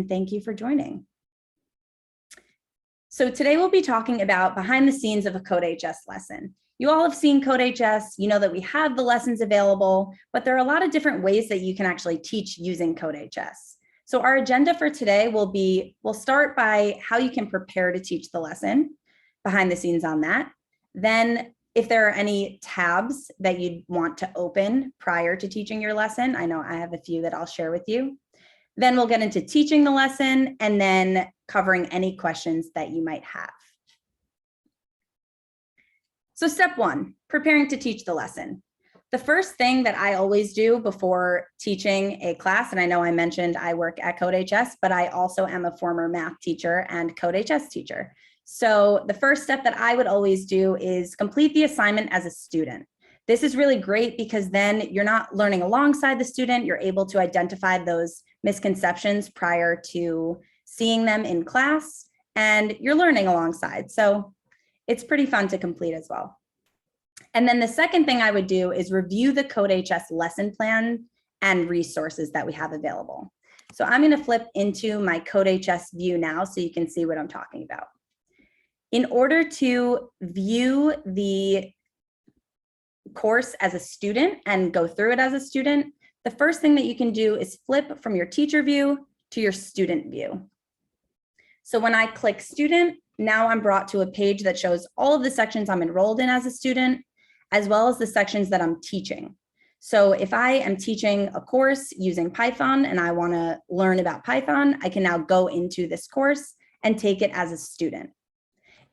Thank you for joining. So today we'll be talking about behind the scenes of a CodeHS lesson. You all have seen CodeHS, you know that we have the lessons available, but there are a lot of different ways that you can actually teach using CodeHS. So our agenda for today will be, we'll start by how you can prepare to teach the lesson, behind the scenes on that. Then if there are any tabs that you'd want to open prior to teaching your lesson, I know I have a few that I'll share with you. Then we'll get into teaching the lesson and then covering any questions that you might have. So step one, preparing to teach the lesson. The first thing that I always do before teaching a class, and I know I mentioned I work at CodeHS, but I also am a former math teacher and CodeHS teacher. So the first step that I would always do is complete the assignment as a student. This is really great because then you're not learning alongside the student, you're able to identify those misconceptions prior to seeing them in class, and you're learning alongside. So it's pretty fun to complete as well. And then the second thing I would do is review the CodeHS lesson plan and resources that we have available. So I'm going to flip into my CodeHS view now so you can see what I'm talking about. In order to view the course as a student and go through it as a student, the first thing that you can do is flip from your teacher view to your student view. So when I click student, now I'm brought to a page that shows all of the sections I'm enrolled in as a student, as well as the sections that I'm teaching. So if I am teaching a course using Python and I want to learn about Python, I can now go into this course and take it as a student.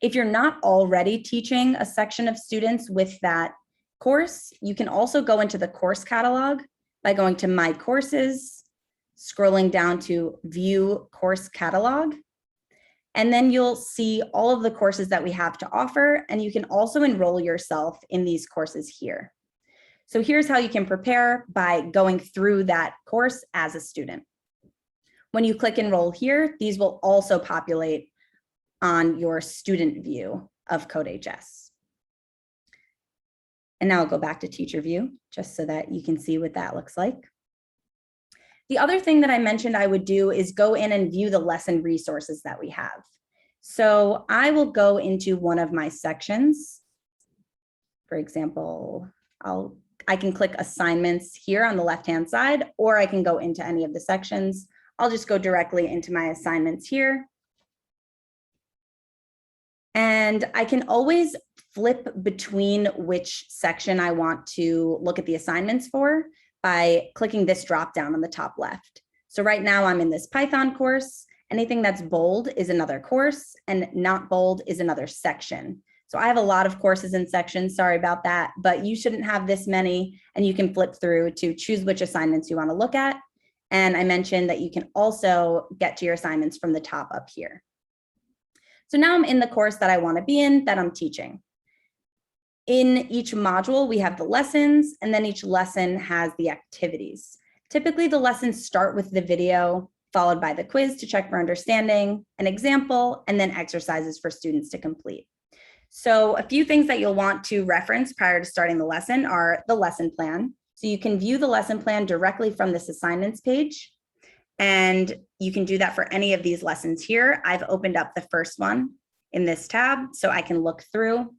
If you're not already teaching a section of students with that course, you can also go into the course catalog by going to My Courses, scrolling down to View Course Catalog, and then you'll see all of the courses that we have to offer, and you can also enroll yourself in these courses here. So here's how you can prepare by going through that course as a student. When you click Enroll here, these will also populate on your student view of CodeHS. And now I'll go back to teacher view just so that you can see what that looks like. The other thing that I mentioned I would do is go in and view the lesson resources that we have. So I will go into one of my sections. For example, I can click assignments here on the left-hand side, or I can go into any of the sections. I'll just go directly into my assignments here. And I can always flip between which section I want to look at the assignments for by clicking this drop down on the top left. So right now I'm in this Python course. Anything that's bold is another course and not bold is another section. So I have a lot of courses and sections, sorry about that, but you shouldn't have this many, and you can flip through to choose which assignments you want to look at. And I mentioned that you can also get to your assignments from the top up here. So now I'm in the course that I want to be in, that I'm teaching. In each module, we have the lessons, and then each lesson has the activities. Typically, the lessons start with the video, followed by the quiz to check for understanding, an example, and then exercises for students to complete. So a few things that you'll want to reference prior to starting the lesson are the lesson plan. So you can view the lesson plan directly from this assignments page. And you can do that for any of these lessons here. I've opened up the first one in this tab so I can look through,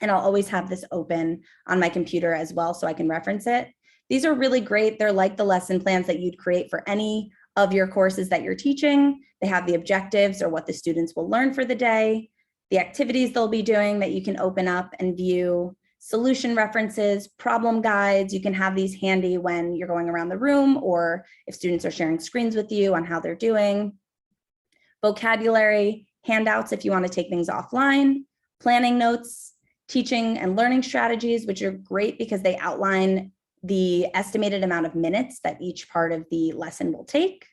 and I'll always have this open on my computer as well so I can reference it. These are really great. They're like the lesson plans that you'd create for any of your courses that you're teaching. They have the objectives or what the students will learn for the day, the activities they'll be doing that you can open up and view, solution references, problem guides. You can have these handy when you're going around the room or if students are sharing screens with you on how they're doing. Vocabulary, handouts if you want to take things offline, planning notes, teaching and learning strategies, which are great because they outline the estimated amount of minutes that each part of the lesson will take.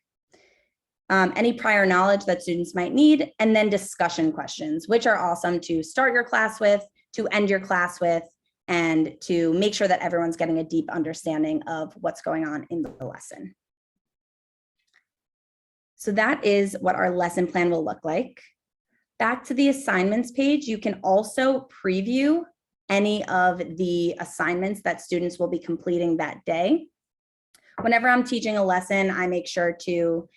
Any prior knowledge that students might need, and then discussion questions, which are awesome to start your class with, to end your class with, and to make sure that everyone's getting a deep understanding of what's going on in the lesson. So that is what our lesson plan will look like. Back to the assignments page, you can also preview any of the assignments that students will be completing that day. Whenever I'm teaching a lesson, I make sure to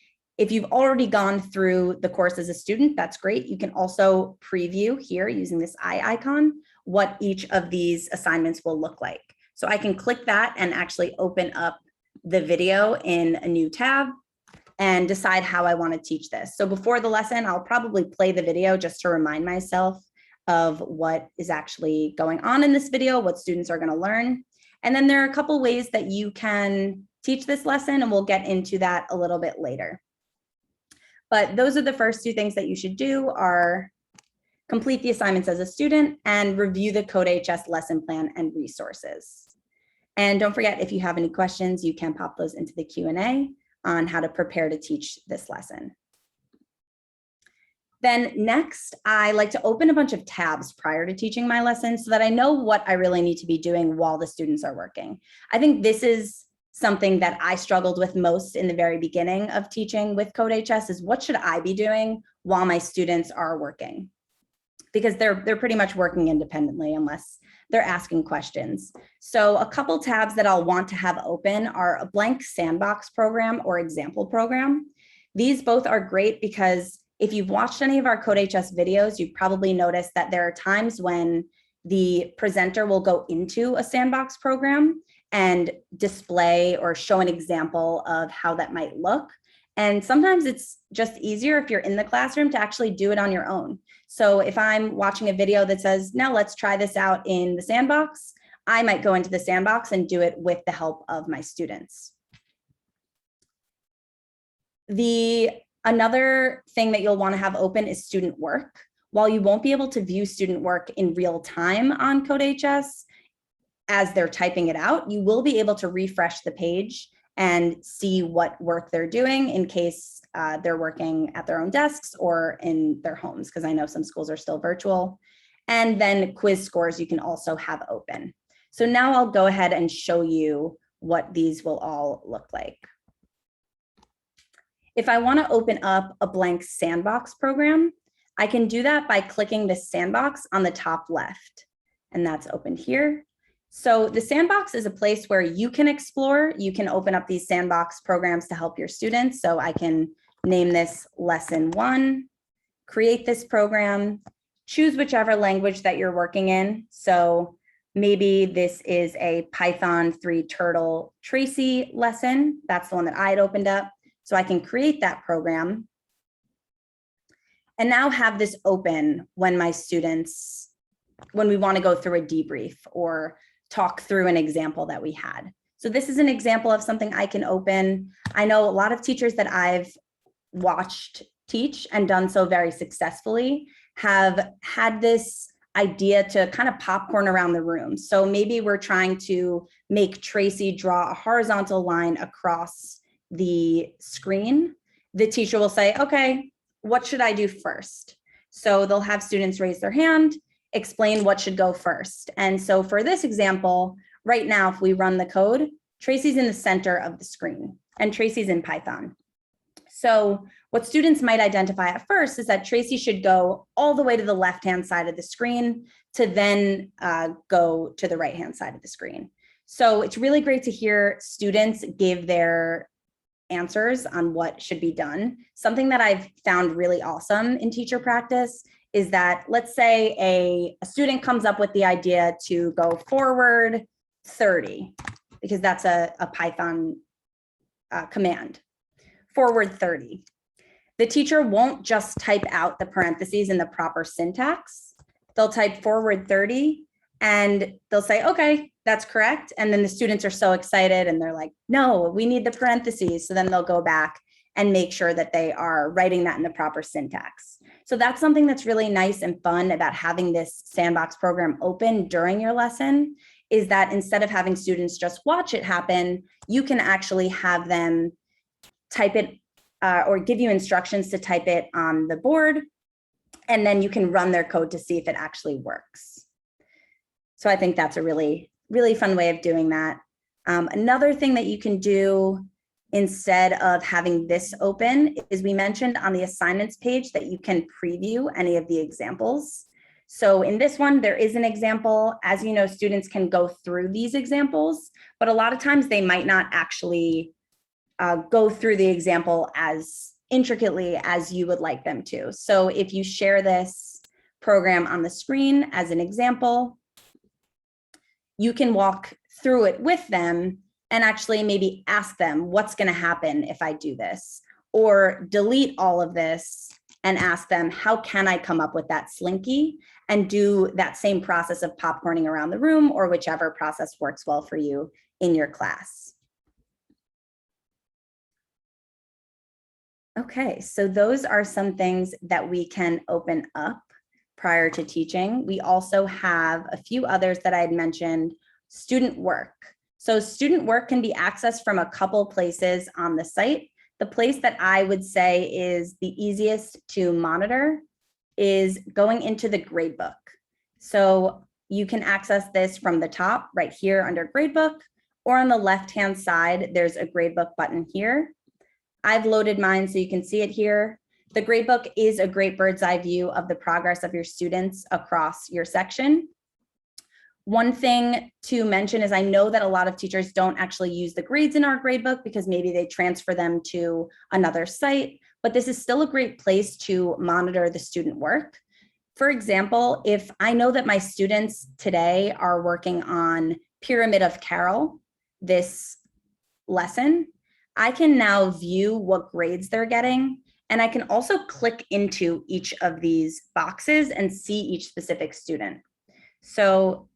If you've already gone through the course as a student, that's great. You can also preview here using this eye icon what each of these assignments will look like. So I can click that and actually open up the video in a new tab and decide how I want to teach this. So before the lesson, I'll probably play the video just to remind myself of what is actually going on in this video, what students are going to learn. And then there are a couple ways that you can teach this lesson, and we'll get into that a little bit later. But those are the first two things that you should do are complete the assignments as a student and review the CodeHS lesson plan and resources. And don't forget, if you have any questions, you can pop those into the Q&A on how to prepare to teach this lesson. Then next, I like to open a bunch of tabs prior to teaching my lesson so that I know what I really need to be doing while the students are working. I think this is something that I struggled with most in the very beginning of teaching with CodeHS is what should I be doing while my students are working? Because they're pretty much working independently unless they're asking questions. So a couple tabs that I'll want to have open are a blank sandbox program or example program. These both are great because if you've watched any of our CodeHS videos, you've probably noticed that there are times when the presenter will go into a sandbox program and display or show an example of how that might look. And sometimes it's just easier if you're in the classroom to actually do it on your own. So if I'm watching a video that says, now let's try this out in the sandbox, I might go into the sandbox and do it with the help of my students. Another thing that you'll want to have open is student work. While you won't be able to view student work in real time on CodeHS as they're typing it out, you will be able to refresh the page and see what work they're doing in case they're working at their own desks or in their homes, because I know some schools are still virtual. And then quiz scores you can also have open. So now I'll go ahead and show you what these will all look like. If I want to open up a blank sandbox program, I can do that by clicking the sandbox on the top left, and that's opened here. So the sandbox is a place where you can explore. You can open up these sandbox programs to help your students. So I can name this lesson 1, create this program, choose whichever language that you're working in. So maybe this is a Python 3 Turtle Tracy lesson. That's the one that I had opened up. So I can create that program and now have this open when my students, when we want to go through a debrief or talk through an example that we had. So this is an example of something I can open. I know a lot of teachers that I've watched teach and done so very successfully have had this idea to kind of popcorn around the room. So maybe we're trying to make Tracy draw a horizontal line across the screen. The teacher will say, okay, what should I do first? So they'll have students raise their hand, explain what should go first. And so for this example, right now, if we run the code, Tracy's in the center of the screen and Tracy's in Python. So what students might identify at first is that Tracy should go all the way to the left-hand side of the screen to then go to the right-hand side of the screen. So it's really great to hear students give their answers on what should be done. Something that I've found really awesome in teacher practice is that, let's say a student comes up with the idea to go forward 30, because that's a Python command, forward 30. The teacher won't just type out the parentheses in the proper syntax. They'll type forward 30 and they'll say, okay, that's correct. And then the students are so excited and they're like, no, we need the parentheses. So then they'll go back and make sure that they are writing that in the proper syntax. So that's something that's really nice and fun about having this sandbox program open during your lesson, is that instead of having students just watch it happen, you can actually have them type it or give you instructions to type it on the board, and then you can run their code to see if it actually works. So I think that's a really fun way of doing that. Another thing that you can do instead of having this open is, we mentioned on the assignments page that you can preview any of the examples. So in this one, there is an example. As you know, students can go through these examples, but a lot of times they might not actually go through the example as intricately as you would like them to. So if you share this program on the screen as an example, you can walk through it with them and actually maybe ask them, what's going to happen if I do this? Or delete all of this and ask them, how can I come up with that slinky and do that same process of popcorning around the room, or whichever process works well for you in your class. Okay, so those are some things that we can open up prior to teaching. We also have a few others that I had mentioned. Student work. So student work can be accessed from a couple places on the site. The place that I would say is the easiest to monitor is going into the Gradebook. So you can access this from the top right here under Gradebook, or on the left-hand side, there's a Gradebook button here. I've loaded mine so you can see it here. The Gradebook is a great bird's eye view of the progress of your students across your section. One thing to mention is I know that a lot of teachers don't actually use the grades in our Gradebook because maybe they transfer them to another site, but this is still a great place to monitor the student work. For example, if I know that my students today are working on Pyramid of Carol, this lesson, I can now view what grades they're getting, and I can also click into each of these boxes and see each specific student. So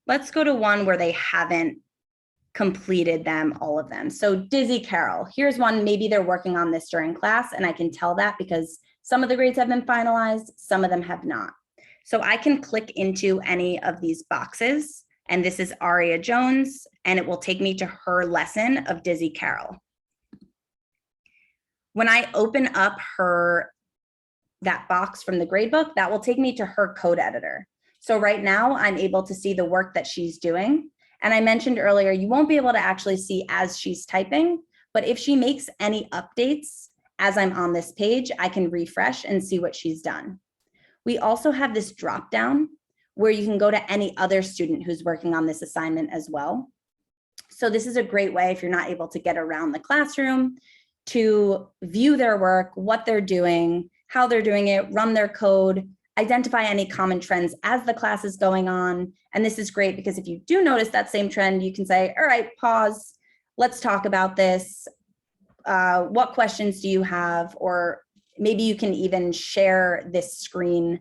let's go to one where they haven't completed them, all of them. So Dizzy Carol, here's one, maybe they're working on this during class, and I can tell that because some of the grades have been finalized, some of them have not. So I can click into any of these boxes, and this is Aria Jones, and it will take me to her lesson of Dizzy Carol. When I open up that box from the Gradebook, that will take me to her code editor. So right now I'm able to see the work that she's doing. And I mentioned earlier, you won't be able to actually see as she's typing, but if she makes any updates as I'm on this page, I can refresh and see what she's done. We also have this drop down where you can go to any other student who's working on this assignment as well. So this is a great way if you're not able to get around the classroom to view their work, what they're doing, how they're doing it, run their code, identify any common trends as the class is going on. And this is great because if you do notice that same trend, you can say, all right, pause, let's talk about this. What questions do you have? Or maybe you can even share this screen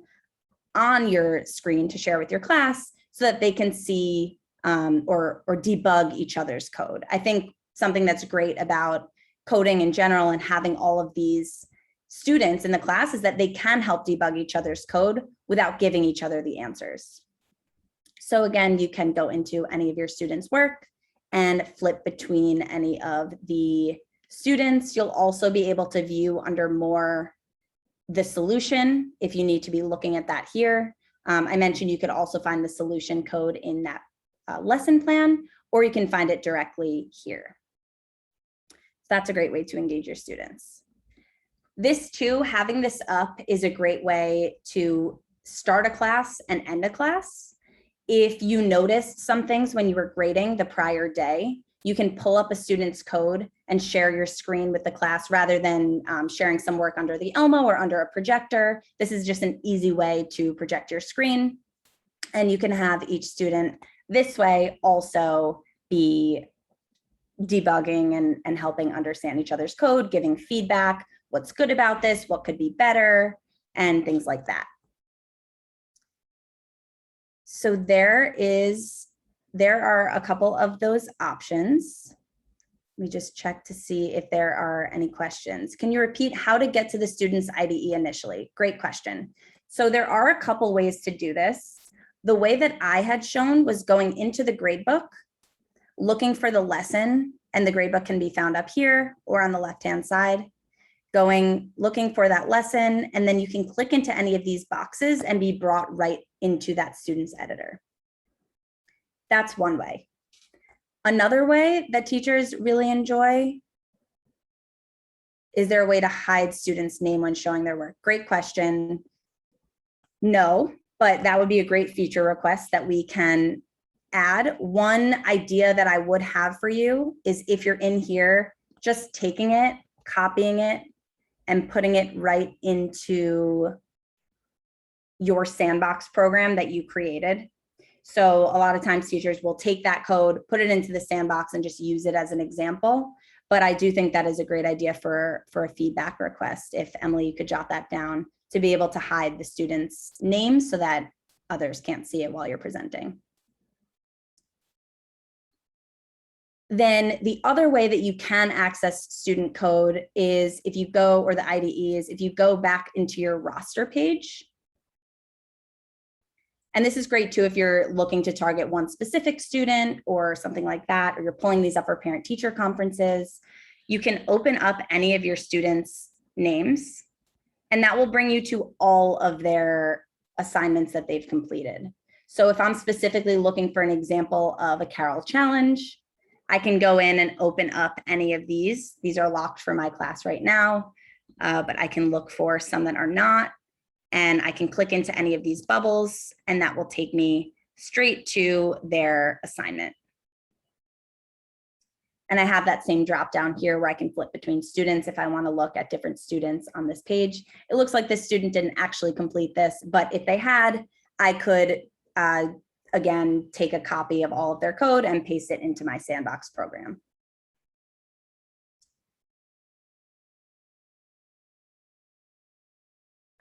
on your screen to share with your class so that they can see or debug each other's code. I think something that's great about coding in general and having all of these students in the class is that they can help debug each other's code without giving each other the answers. So again, you can go into any of your students' work and flip between any of the students. You'll also be able to view under more the solution if you need to be looking at that here. I mentioned you could also find the solution code in that lesson plan, or you can find it directly here. So that's a great way to engage your students. This too, having this up is a great way to start a class and end a class. If you noticed some things when you were grading the prior day, you can pull up a student's code and share your screen with the class rather than sharing some work under the Elmo or under a projector. This is just an easy way to project your screen. And you can have each student this way also be debugging and helping understand each other's code, giving feedback, what's good about this, what could be better, and things like that. So there are a couple of those options. Let me just check to see if there are any questions. Can you repeat how to get to the student's IDE initially? Great question. So there are a couple ways to do this. The way that I had shown was going into the Gradebook, looking for the lesson, and the Gradebook can be found up here or on the left-hand side. Looking for that lesson, and then you can click into any of these boxes and be brought right into that student's editor. That's one way. Another way that teachers really enjoy, is there a way to hide students' name when showing their work? Great question. No, but that would be a great feature request that we can add. One idea that I would have for you is if you're in here, just taking it, copying it, and putting it right into your sandbox program that you created. So a lot of times teachers will take that code, put it into the sandbox and just use it as an example. But I do think that is a great idea for a feedback request. If Emily, you could jot that down to be able to hide the students' names so that others can't see it while you're presenting. Then the other way that you can access student code is if you go, or the IDE is if you go back into your roster page. And this is great too if you're looking to target one specific student or something like that, or you're pulling these up for parent-teacher conferences. You can open up any of your students' names, and that will bring you to all of their assignments that they've completed. So if I'm specifically looking for an example of a Carol challenge, I can go in and open up any of these. These are locked for my class right now, but I can look for some that are not. And I can click into any of these bubbles, and that will take me straight to their assignment. And I have that same drop down here where I can flip between students if I want to look at different students on this page. It looks like this student didn't actually complete this, but if they had, I could, again, take a copy of all of their code and paste it into my sandbox program.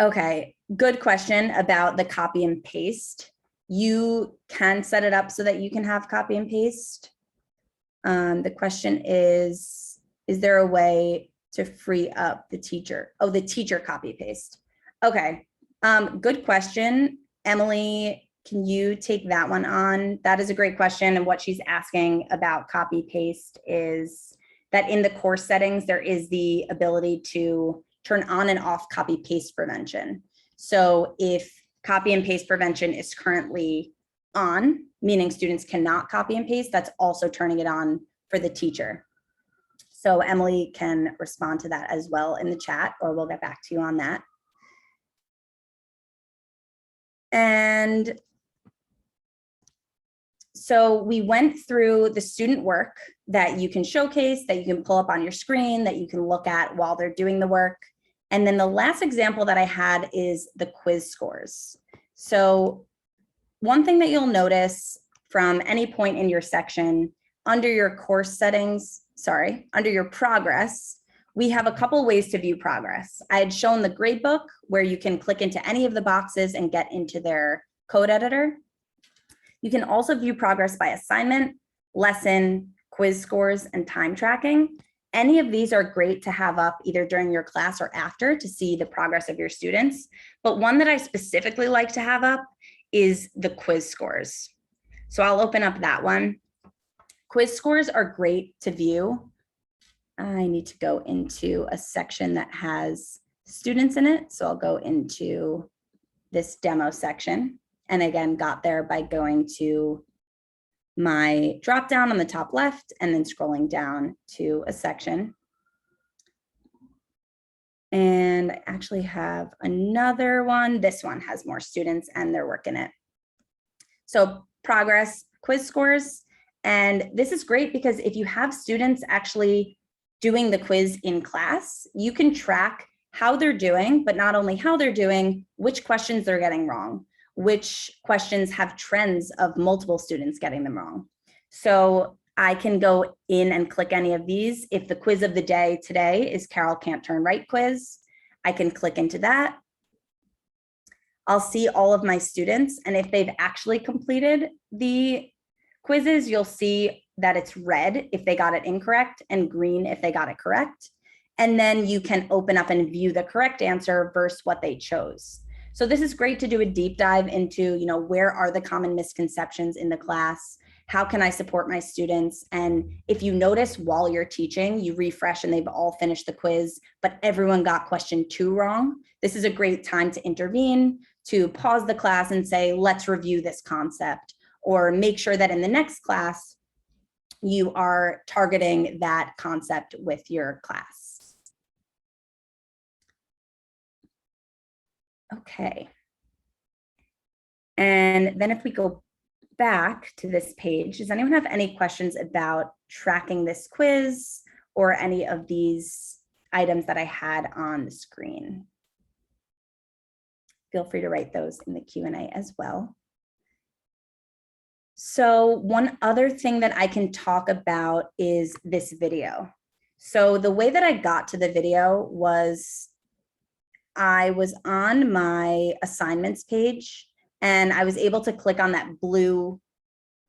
Okay, good question about the copy and paste. You can set it up so that you can have copy and paste. The question is there a way to free up the teacher? Oh, the teacher copy paste. Okay, good question. Emily, can you take that one on? That is a great question. And what she's asking about copy paste is that in the course settings, there is the ability to turn on and off copy paste prevention. So if copy and paste prevention is currently on, meaning students cannot copy and paste, that's also turning it on for the teacher. So Emily can respond to that as well in the chat, or we'll get back to you on that. And so we went through the student work that you can showcase, that you can pull up on your screen, that you can look at while they're doing the work. And then the last example that I had is the quiz scores. So one thing that you'll notice from any point in your section, under your course settings, under your progress, we have a couple ways to view progress. I had shown the gradebook where you can click into any of the boxes and get into their code editor. You can also view progress by assignment, lesson, quiz scores, and time tracking. Any of these are great to have up either during your class or after to see the progress of your students. But one that I specifically like to have up is the quiz scores. So I'll open up that one. Quiz scores are great to view. I need to go into a section that has students in it. So I'll go into this demo section. And again, got there by going to my drop down on the top left and then scrolling down to a section. And I actually have another one. This one has more students and their work in it. So progress, quiz scores. And this is great because if you have students actually doing the quiz in class, you can track how they're doing, but not only how they're doing, which questions they're getting wrong, which questions have trends of multiple students getting them wrong. So I can go in and click any of these. If the quiz of the day today is Carol Can't Turn Right quiz, I can click into that. I'll see all of my students, and if they've actually completed the quizzes, you'll see that it's red if they got it incorrect and green if they got it correct. And then you can open up and view the correct answer versus what they chose. So this is great to do a deep dive into, where are the common misconceptions in the class? How can I support my students? And if you notice while you're teaching, you refresh and they've all finished the quiz, but everyone got question 2 wrong, this is a great time to intervene, to pause the class and say, let's review this concept, or make sure that in the next class, you are targeting that concept with your class. Okay. And then if we go back to this page, does anyone have any questions about tracking this quiz or any of these items that I had on the screen. Feel free to write those in the Q&A as well. So one other thing that I can talk about is this video. So the way that I got to the video was I was on my assignments page and I was able to click on that blue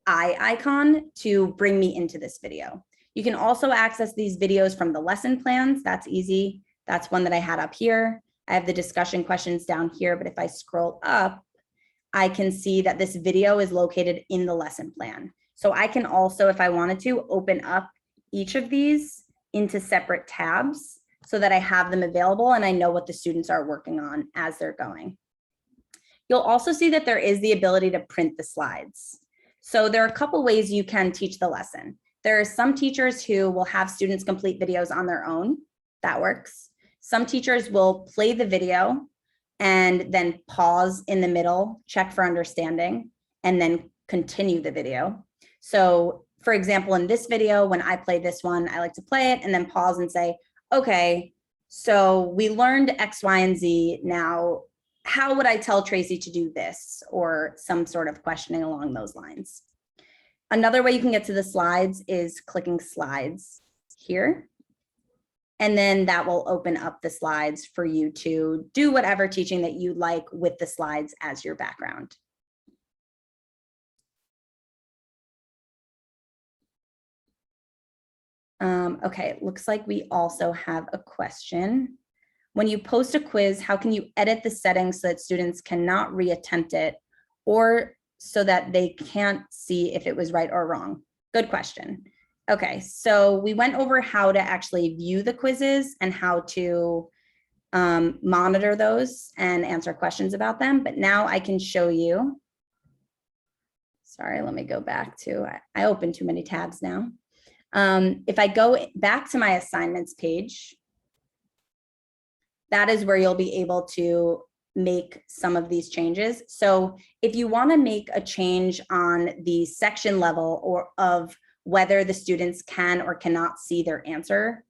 eye icon to bring me into this video. You can also access these videos from the lesson plans. That's easy. That's one that I had up here. I have the discussion questions down here, but if I scroll up, I can see that this video is located in the lesson plan. So I can also, if I wanted to, open up each of these into separate tabs so that I have them available and I know what the students are working on as they're going. You'll also see that there is the ability to print the slides. So there are a couple ways you can teach the lesson. There are some teachers who will have students complete videos on their own. That works. Some teachers will play the video and then pause in the middle, check for understanding, and then continue the video. So for example, in this video, when I play this one, I like to play it and then pause and say, okay, so we learned X, Y, and Z. Now, how would I tell Tracy to do this? Or some sort of questioning along those lines. Another way you can get to the slides is clicking slides here. And then that will open up the slides for you to do whatever teaching that you like with the slides as your background. Okay, it looks like we also have a question. When you post a quiz, how can you edit the settings so that students cannot reattempt it or so that they can't see if it was right or wrong? Good question. Okay, so we went over how to actually view the quizzes and how to monitor those and answer questions about them. But now I can show you. Sorry, let me go back to, I opened too many tabs now. If I go back to my assignments page, that is where you'll be able to make some of these changes. So if you want to make a change on the section level or of whether the students can or cannot see their answer,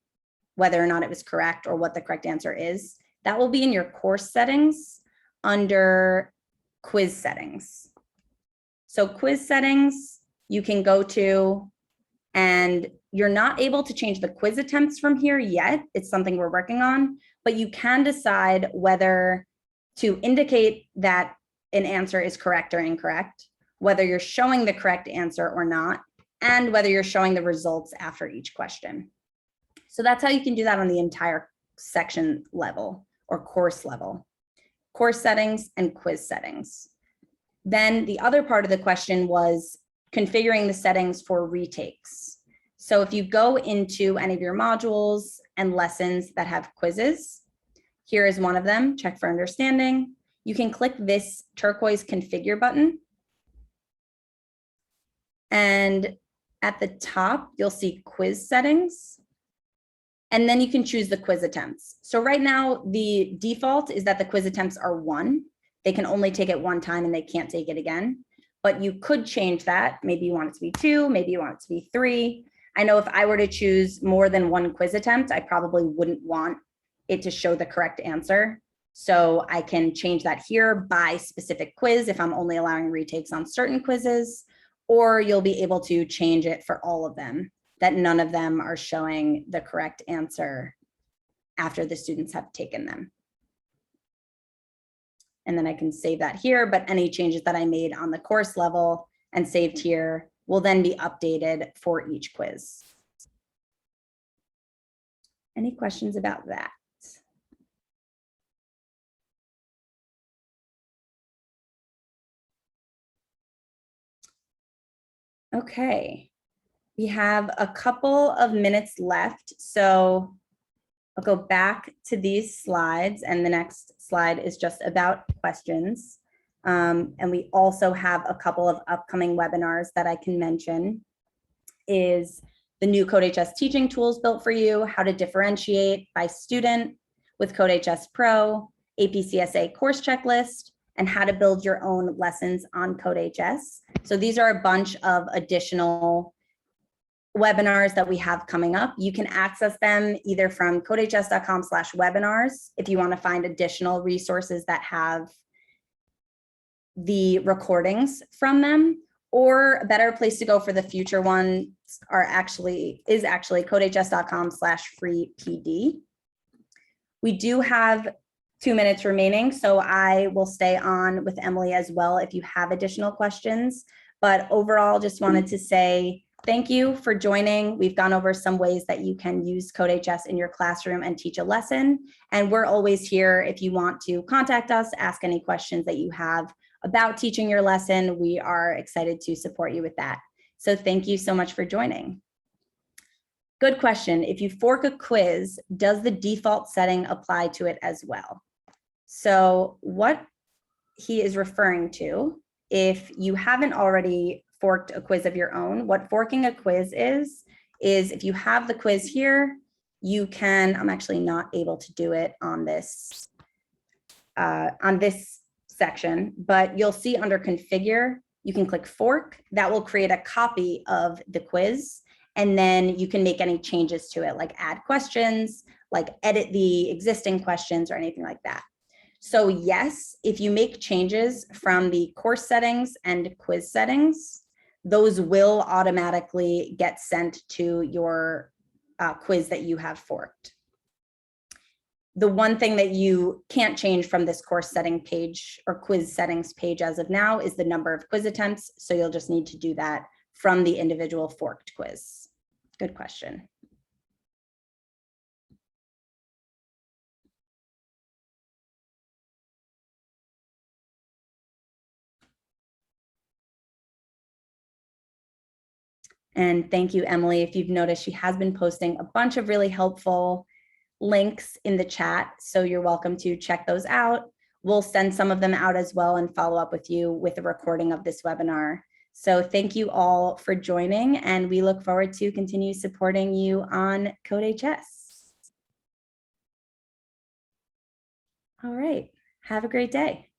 whether or not it was correct or what the correct answer is, that will be in your course settings under quiz settings. So quiz settings, you can go to, and you're not able to change the quiz attempts from here yet. It's something we're working on, but you can decide whether to indicate that an answer is correct or incorrect, whether you're showing the correct answer or not, and whether you're showing the results after each question. So that's how you can do that on the entire section level or course level. Course settings and quiz settings. Then the other part of the question was configuring the settings for retakes. So if you go into any of your modules and lessons that have quizzes, here is one of them, check for understanding. You can click this turquoise configure button. And at the top, you'll see quiz settings. And then you can choose the quiz attempts. So right now, the default is that the quiz attempts are 1. They can only take it 1 time and they can't take it again. But you could change that. Maybe you want it to be 2, maybe you want it to be 3. I know if I were to choose more than 1 quiz attempt, I probably wouldn't want it to show the correct answer. So I can change that here by specific quiz if I'm only allowing retakes on certain quizzes, or you'll be able to change it for all of them, that none of them are showing the correct answer after the students have taken them. And then I can save that here, but any changes that I made on the course level and saved here will then be updated for each quiz. Any questions about that? Okay, we have a couple of minutes left, so I'll go back to these slides, and the next slide is just about questions. And we also have a couple of upcoming webinars that I can mention. Is the new CodeHS teaching tools built for you, how to differentiate by student with CodeHS Pro, APCSA course checklist, and how to build your own lessons on CodeHS. So these are a bunch of additional webinars that we have coming up. You can access them either from codehs.com/webinars if you want to find additional resources that have the recordings from them, or a better place to go for the future ones is actually codehs.com/free-pd. We do have 2 minutes remaining, so I will stay on with Emily as well if you have additional questions. But overall, just wanted to say thank you for joining. We've gone over some ways that you can use CodeHS in your classroom and teach a lesson. And we're always here if you want to contact us, ask any questions that you have about teaching your lesson. We are excited to support you with that. So thank you so much for joining. Good question. If you fork a quiz, does the default setting apply to it as well? So what he is referring to, if you haven't already forked a quiz of your own, what forking a quiz is if you have the quiz here, you can, I'm actually not able to do it on this section, but you'll see under configure, you can click fork. That will create a copy of the quiz. And then you can make any changes to it, like add questions, like edit the existing questions or anything like that. So yes, if you make changes from the course settings and quiz settings, those will automatically get sent to your quiz that you have forked. The one thing that you can't change from this course setting page or quiz settings page as of now is the number of quiz attempts. So you'll just need to do that from the individual forked quiz. Good question. And thank you, Emily. If you've noticed, she has been posting a bunch of really helpful links in the chat. So you're welcome to check those out. We'll send some of them out as well and follow up with you with a recording of this webinar. So thank you all for joining, and we look forward to continue supporting you on CodeHS. All right, have a great day.